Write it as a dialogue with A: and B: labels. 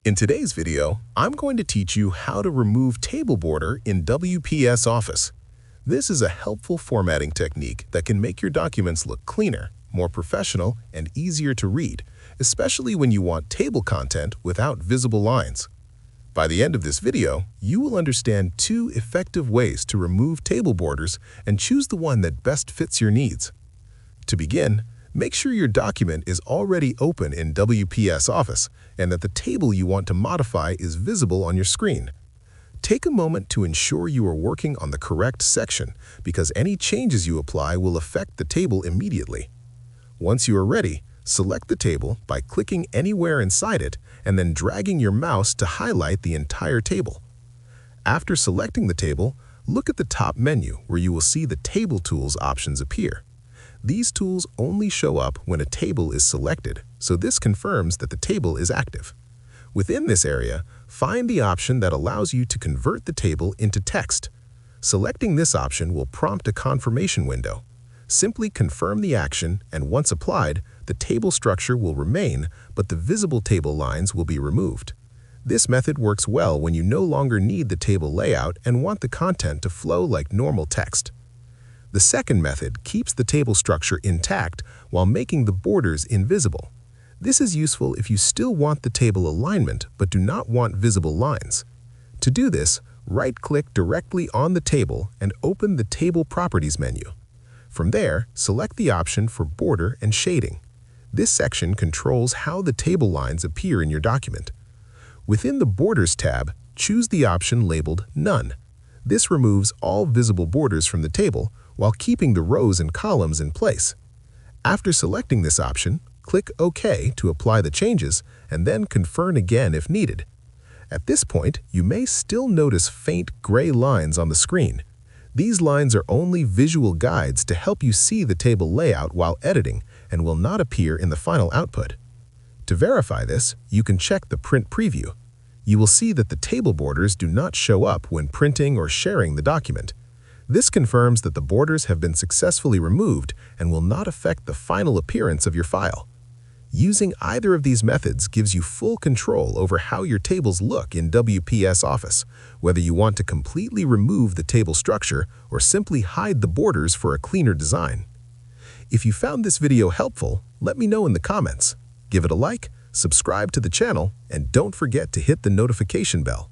A: In today's video, I'm going to teach you how to remove table border in WPS Office. This is a helpful formatting technique that can make your documents look cleaner, more professional, and easier to read, especially when you want table content without visible lines. By the end of this video, you will understand 2 effective ways to remove table borders and choose the one that best fits your needs. To begin, make sure your document is already open in WPS Office and that the table you want to modify is visible on your screen. Take a moment to ensure you are working on the correct section because any changes you apply will affect the table immediately. Once you are ready, select the table by clicking anywhere inside it and then dragging your mouse to highlight the entire table. After selecting the table, look at the top menu where you will see the Table Tools options appear. These tools only show up when a table is selected, so this confirms that the table is active. Within this area, find the option that allows you to convert the table into text. Selecting this option will prompt a confirmation window. Simply confirm the action, and once applied, the table structure will remain, but the visible table lines will be removed. This method works well when you no longer need the table layout and want the content to flow like normal text. The second method keeps the table structure intact while making the borders invisible. This is useful if you still want the table alignment but do not want visible lines. To do this, right-click directly on the table and open the Table Properties menu. From there, select the option for Border and Shading. This section controls how the table lines appear in your document. Within the Borders tab, choose the option labeled None. This removes all visible borders from the table while keeping the rows and columns in place. After selecting this option, click OK to apply the changes and then confirm again if needed. At this point, you may still notice faint gray lines on the screen. These lines are only visual guides to help you see the table layout while editing and will not appear in the final output. To verify this, you can check the Print Preview. You will see that the table borders do not show up when printing or sharing the document. This confirms that the borders have been successfully removed and will not affect the final appearance of your file. Using either of these methods gives you full control over how your tables look in WPS Office, whether you want to completely remove the table structure or simply hide the borders for a cleaner design. If you found this video helpful, let me know in the comments. Give it a like, subscribe to the channel, and don't forget to hit the notification bell.